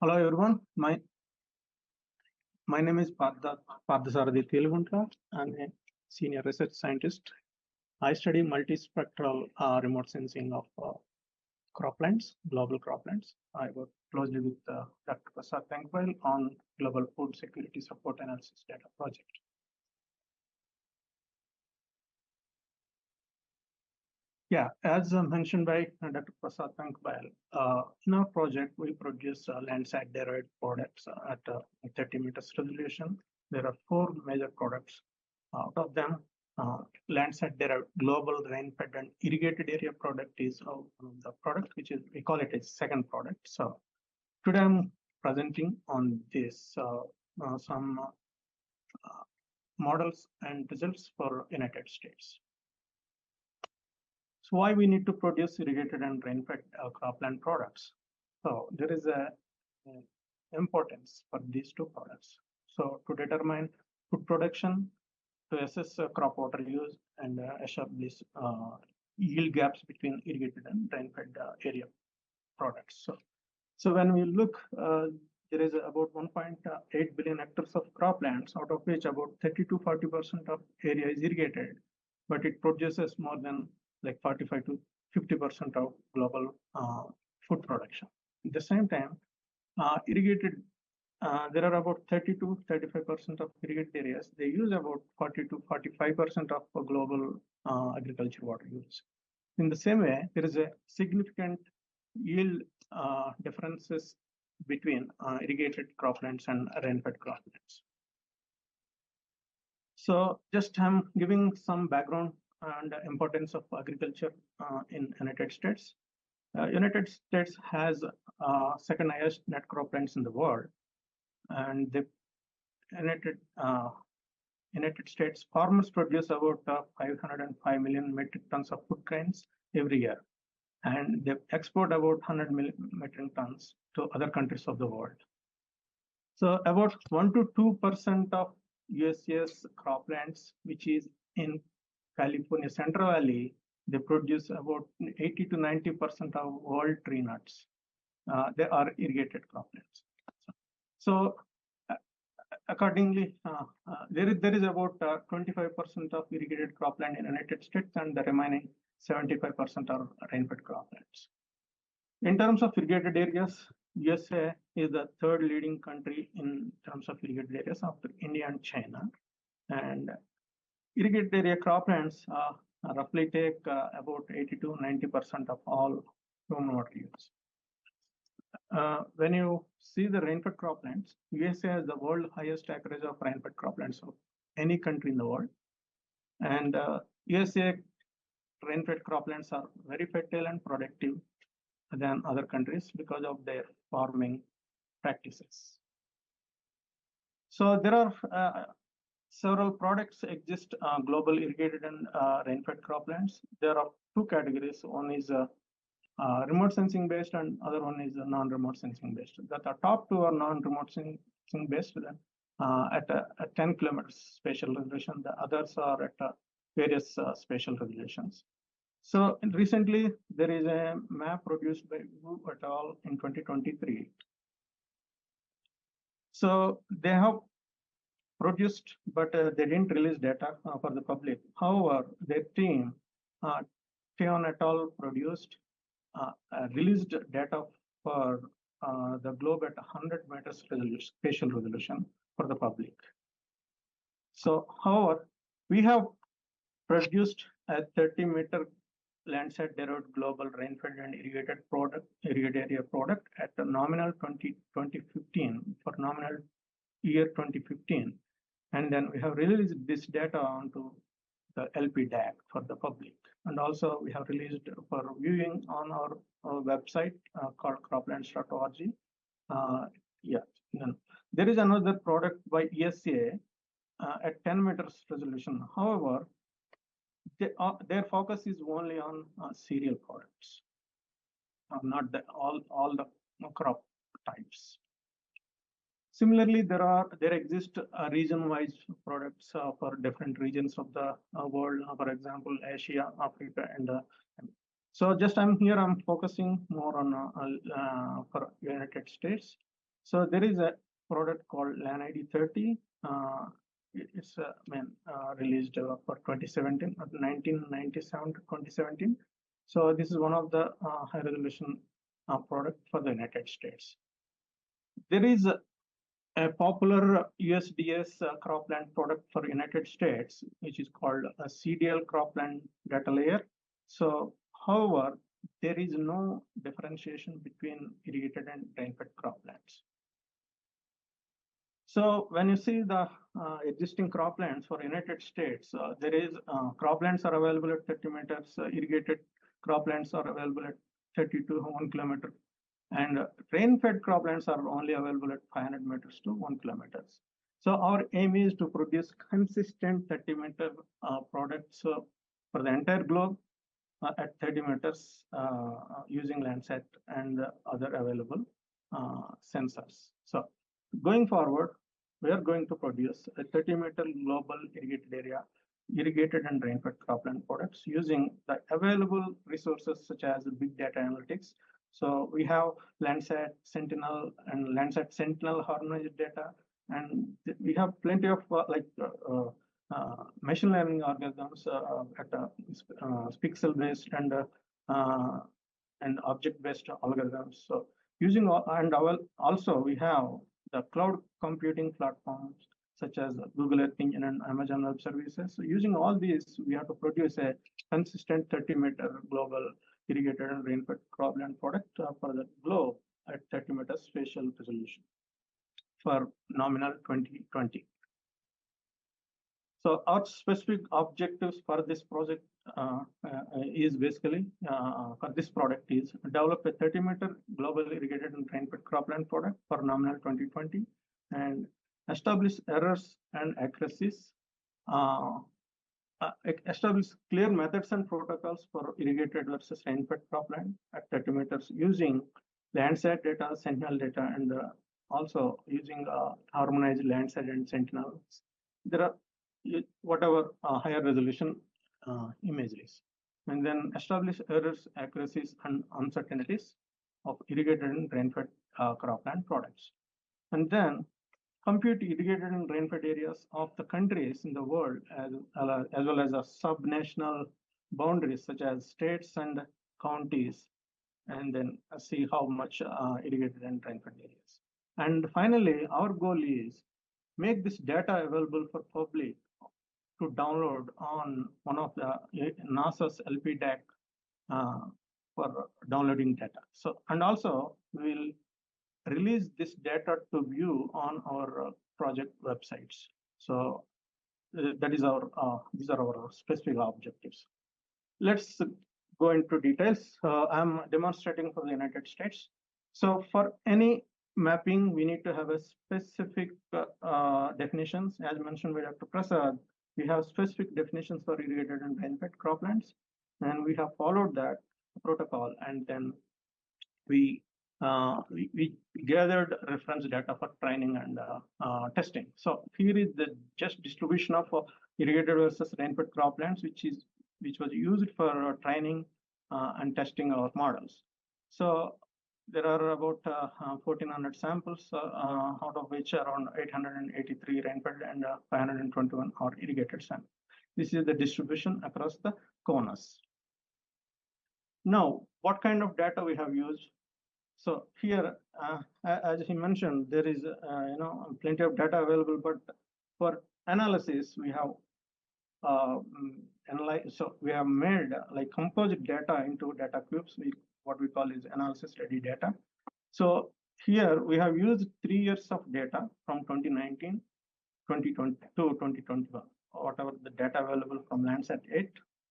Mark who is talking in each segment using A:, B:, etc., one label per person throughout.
A: Hello everyone. My name is Pardhasaradhi Teluguntla. I'm a senior research scientist. I study multispectral remote sensing of croplands, global croplands. I work closely with Dr. Prasad Thankbal on global food security support analysis data project. Yeah, as mentioned by Dr. Prasad Thankbal, in our project, we produce Landsat-derived products at 30 meters resolution. There are 4 major products. Out of them, Landsat-derived global rainfed and irrigated area product is the product, which is, we call it a second product. So today I'm presenting on this some models and results for United States. So why we need to produce irrigated and rainfed cropland products? So there is a importance for these 2 products. So to determine food production, to assess crop water use and establish yield gaps between irrigated and rainfed area products. So when we look, there is about 1.8 billion hectares of croplands, out of which about 30 to 40% of area is irrigated, but it produces more than like 45 to 50% of global food production. At the same time, irrigated, there are about 30 to 35% of irrigated areas. They use about 40 to 45% of global agriculture water use. In the same way, there is a significant yield differences between irrigated croplands and rainfed croplands. So just I'm giving some background and importance of agriculture in United States. United States has second highest net croplands in the world, and the United States farmers produce about 505 million metric tons of food grains every year, and they export about 100 million metric tons to other countries of the world. So about 1 to 2% of USA's croplands, which is in California Central Valley, they produce about 80 to 90% of world tree nuts. They are irrigated croplands. So accordingly, there is about 25% of irrigated cropland in the United States, and the remaining 75% are rainfed croplands. In terms of irrigated areas, USA is the 3rd leading country in terms of irrigated areas after India and China. And irrigated area croplands roughly take about 80 to 90% of all human water use. When you see the rainfed croplands, USA has the world highest acreage of rainfed croplands of any country in the world. And USA rainfed croplands are very fertile and productive than other countries because of their farming practices. So there are several products exist, global irrigated and rainfed croplands. There are 2 categories. One is remote sensing based, and other one is non-remote sensing based. The top 2 are non-remote sensing based at 10 kilometers spatial resolution. The others are at various spatial resolutions. So recently, there is a map produced by Wu et al. In 2023. So they have produced, but they didn't release data for the public. However, their team, Theon et al. Produced released data for the globe at 100 meters spatial resolution for the public. So, however, we have produced a 30-meter Landsat-derived global rainfed and irrigated area product at the nominal 2015 for nominal year 2015, and then we have released this data onto the LPDAC for the public, and also we have released for viewing on our website called croplands.org. Yeah, then there is another product by ESA at 10 meters resolution. However, their focus is only on cereal products, not all the crop types. Similarly, there exist region-wise products for different regions of the world. For example, Asia, Africa, and so just I'm focusing more on for United States. So there is a product called LGRIP30. It's released for 2017, 1997 to 2017. So this is one of the high resolution product for the United States. There is a popular USDS cropland product for United States, which is called a CDL cropland data layer. So, however, there is no differentiation between irrigated and rainfed croplands. So when you see the existing croplands for United States, there is croplands are available at 30 meters, irrigated croplands are available at 30 to 1 kilometer, and rain-fed croplands are only available at 500 meters to 1 kilometers. So our aim is to produce consistent 30-meter products for the entire globe at 30 meters using Landsat and other available sensors. So going forward, we are going to produce a 30-meter global irrigated area, irrigated and rainfed cropland products using the available resources such as big data analytics. So we have Landsat Sentinel and Landsat Sentinel harmonized data, and we have plenty of machine learning algorithms at pixel-based and object-based algorithms. So using and also we have the cloud computing platforms such as Google Earth Engine and Amazon Web Services. So using all these, we have to produce a consistent 30-meter global irrigated and rainfed cropland product for the globe at 30 meters spatial resolution for nominal 2020. So our specific objectives for this project is basically for this product is develop a 30-meter global irrigated and rainfed cropland product for nominal 2020 and establish errors and accuracies, establish clear methods and protocols for irrigated versus rainfed cropland at 30 meters using Landsat data, Sentinel data, and also using harmonized Landsat and Sentinel. There are whatever higher resolution imageries, and then establish errors, accuracies, and uncertainties of irrigated and rainfed cropland products, and then compute irrigated and rainfed areas of the countries in the world as well as sub-national boundaries such as states and counties, and then see how much irrigated and rainfed areas. And finally, our goal is make this data available for public to download on one of the NASA's LPDAC for downloading data. So, and also we'll release this data to view on our project websites. So that is our these are our specific objectives. Let's go into details. I'm demonstrating for the United States. So for any mapping, we need to have a specific definitions. As mentioned by Dr. Prasad, we have specific definitions for irrigated and rainfed croplands, and we have followed that protocol, and then we gathered reference data for training and testing. So here is the just distribution of irrigated versus rainfed croplands, which was used for training and testing our models. So there are about 1,400 samples, out of which around 883 rainfed and 521 are irrigated samples. This is the distribution across the CONUS. Now, what kind of data we have used? So here, as he mentioned, there is plenty of data available, but for analysis, we have so we have made like composite data into data cubes. What we call is analysis-ready data. So here we have used 3 years of data from 2019, 2020 to 2021. Whatever the data available from Landsat 8,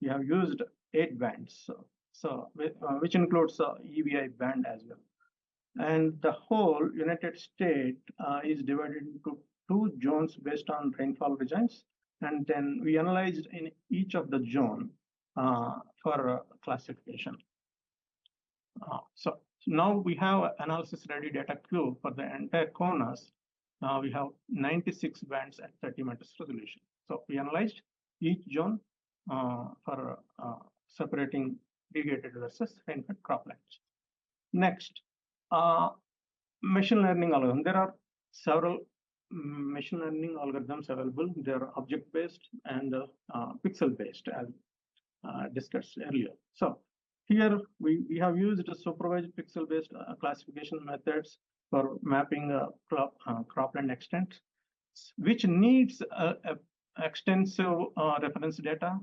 A: we have used 8 bands. So which includes EVI band as well. And the whole United States is divided into 2 zones based on rainfall regions. And then we analyzed in each of the zone for classification. So now we have analysis-ready data cube for the entire CONUS. We have 96 bands at 30 meters resolution. So we analyzed each zone for separating irrigated versus rainfed croplands. Next, Machine learning algorithm. There are several machine learning algorithms available. They are object-based and pixel-based, as discussed earlier. So here we have used supervised pixel-based classification methods for mapping cropland extent, which needs extensive reference data.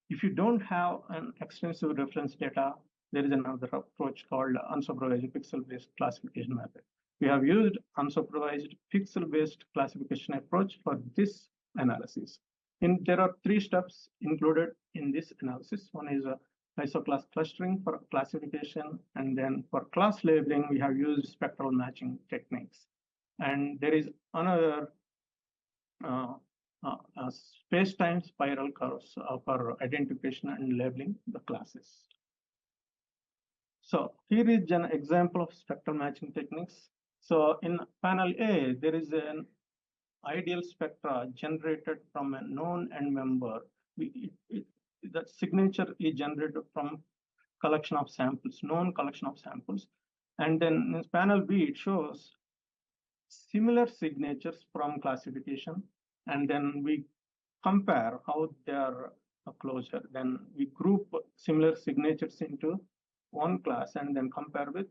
A: If you don't have an extensive reference data, there is another approach called unsupervised pixel-based classification method. We have used unsupervised pixel-based classification approach for this analysis. There are 3 steps included in this analysis. One is isoclass clustering for classification, and then for class labeling, we have used spectral matching techniques. And there is another space-time spiral curves for identification and labeling the classes. So here is an example of spectral matching techniques. So in panel A, there is an ideal spectra generated from a known end member. The signature is generated from collection of samples, known collection of samples. And then in panel B, it shows similar signatures from classification. And then we compare how they are closer. Then we group similar signatures into one class and then compare with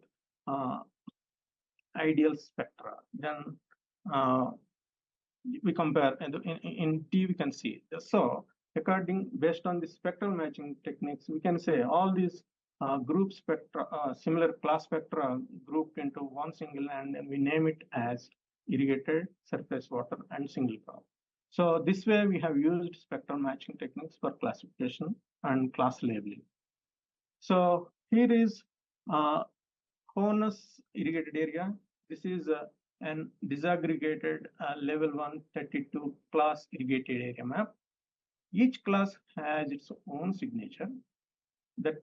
A: ideal spectra. Then we compare, and in T we can see. So based on the spectral matching techniques, we can say all these group spectra, similar class spectra grouped into one single, and then we name it as irrigated, surface water, and single crop. So this way we have used spectral matching techniques for classification and class labeling. So here is Honus irrigated area. This is an disaggregated level 132 class irrigated area map. Each class has its own signature. That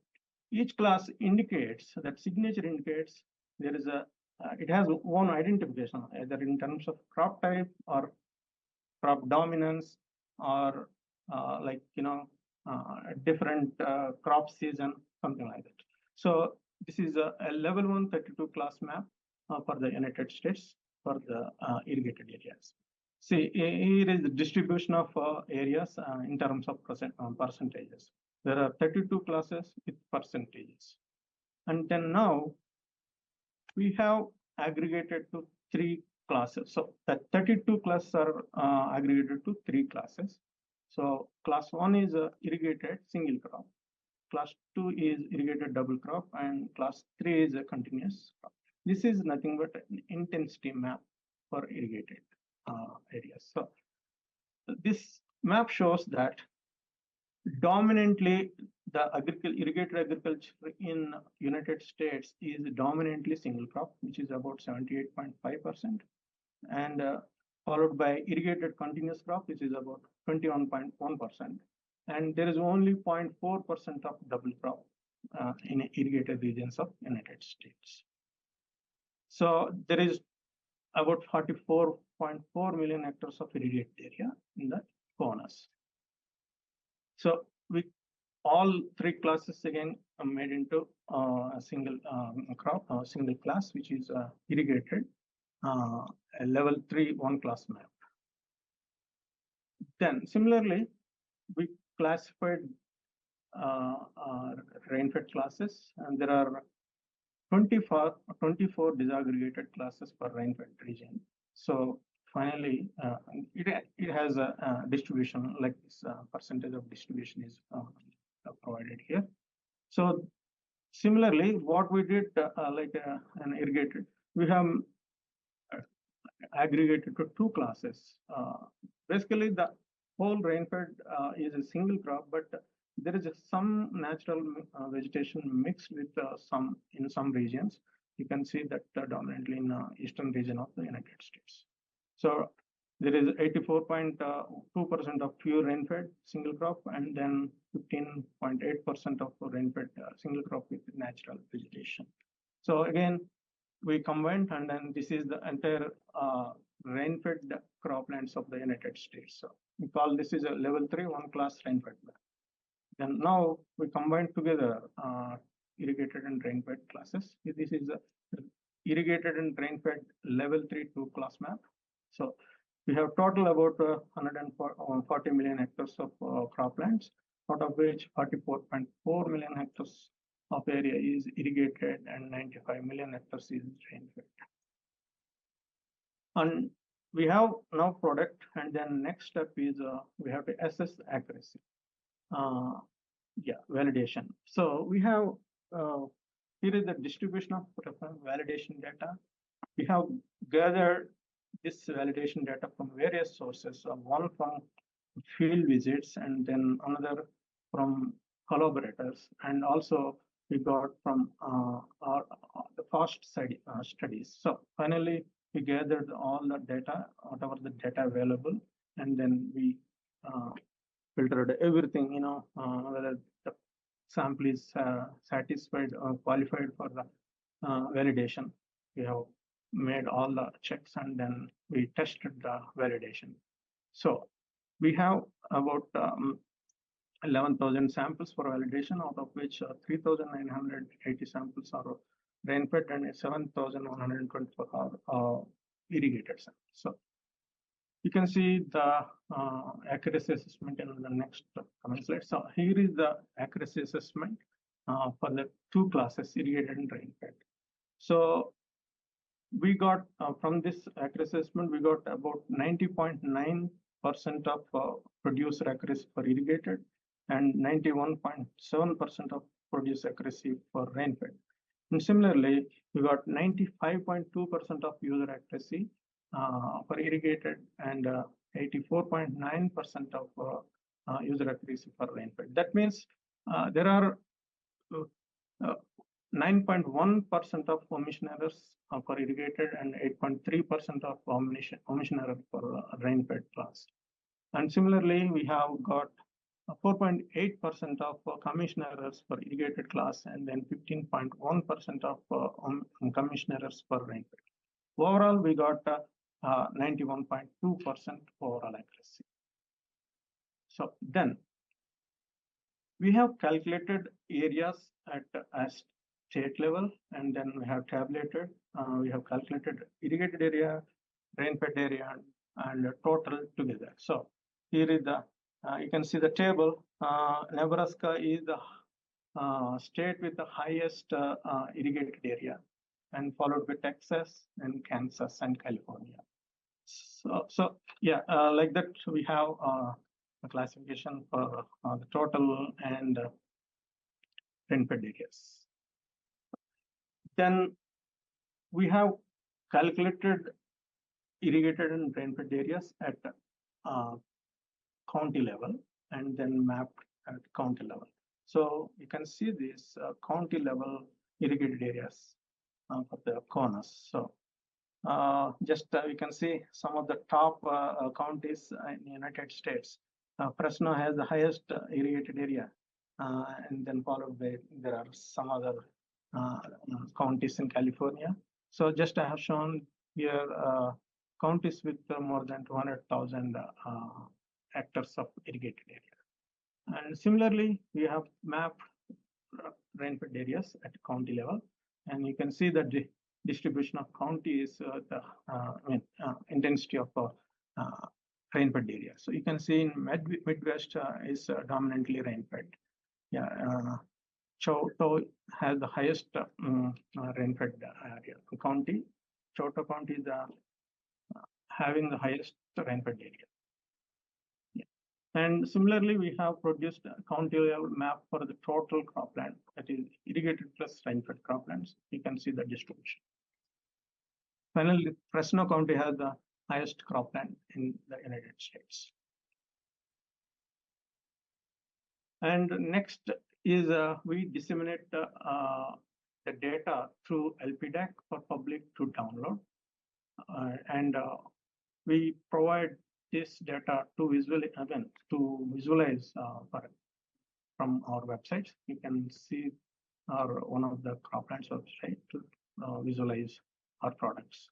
A: each class indicates, that signature indicates there is it has one identification, either in terms of crop type or crop dominance, or different crop season, something like that. So this is a level 132 class map for the United States for the irrigated areas. See, here is the distribution of areas in terms of percentages. There are 32 classes with percentages. And then now we have aggregated to 3 classes. So the 32 classes are aggregated to 3 classes. So class 1 is irrigated single crop. Class 2 is irrigated double crop, and class 3 is a continuous crop. This is nothing but an intensity map for irrigated areas. So this map shows that dominantly the irrigated agriculture in United States is dominantly single crop, which is about 78.5%, and followed by irrigated continuous crop, which is about 21.1%. And there is only 0.4% of double crop in irrigated regions of United States. So there is about 44.4 million hectares of irrigated area in the corners. So we all 3 classes again are made into a single crop, single class, which is irrigated a level 3 one class map. Then similarly, we classified Rainfed classes, and there are 24 disaggregated classes per Rainfed region. So finally, it has a distribution like this. Percentage of distribution is provided here. So similarly, what we did like an irrigated, we have aggregated to 2 classes. Basically, the whole Rainfed is a single crop, but there is some natural vegetation mixed with in some regions. You can see that dominantly in eastern region of the United States. So there is 84.2% of pure Rainfed single crop, and then 15.8% of Rainfed single crop with natural vegetation. So again, we combined, and then this is the entire Rainfed croplands of the United States. So we call this is a level 3 one class Rainfed map. Then now we combine together irrigated and Rainfed classes. This is irrigated and rain-fed level 3 2 class map. So we have total about 140 million hectares of croplands, out of which 44.4 million hectares of area is irrigated and 95 million hectares is rain-fed. And we have now product, and then next step is we have to assess accuracy. Validation. So we have here is the distribution of validation data. We have gathered this validation data from various sources. One from field visits, and then another from collaborators, and also we got from the FAST studies. So finally, we gathered all the data, whatever the data available, and then we filtered everything, whether the sample is satisfied or qualified for the validation. We have made all the checks, and then we tested the validation. So we have about 11,000 samples for validation, out of which 3,980 samples are rain-fed and 7,124 are irrigated samples. So you can see the accuracy assessment in the next coming slide. So here is the accuracy assessment for the two classes, irrigated and rain-fed. So we got from this accuracy assessment, we got about 90.9% of producer accuracy for irrigated and 91.7% of producer accuracy for rain-fed. And similarly, we got 95.2% of user accuracy for irrigated and 84.9% of user accuracy for rain-fed. That means there are 9.1% of omission errors for irrigated and 8.3% of omission error for rain-fed class. And similarly, we have got 4.8% of commission errors for irrigated class, and then 15.1% of commission errors for rain-fed. Overall, we got 91.2% overall accuracy. So then we have calculated areas at state level, and then we have tabulated. We have calculated irrigated area, rain-fed area, and total together. So here is the you can see the table. Nebraska is the state with the highest irrigated area, and followed by Texas and Kansas and California. So like that we have a classification for the total and rain-fed areas. Then we have calculated irrigated and rain-fed areas at county level, and then mapped at county level. So you can see these county level irrigated areas for the corners. So just you can see some of the top counties in the United States. Fresno has the highest irrigated area, and then followed by there are some other counties in California. So just I have shown here counties with more than 200,000 hectares of irrigated area. And similarly, we have mapped rain-fed areas at county level, and you can see that the distribution of county is the intensity of rain-fed area. So you can see in Midwest is dominantly rain-fed. Choto has the highest rain-fed area county. Choto County is having the highest rain-fed area. And similarly, we have produced a county level map for the total cropland, that is irrigated plus rain-fed croplands. You can see the distribution. Finally, Fresno County has the highest cropland in the United States. And next is we disseminate the data through LPDAC for public to download, and we provide this data to visualize from our websites. You can see one of the croplands website to visualize our products.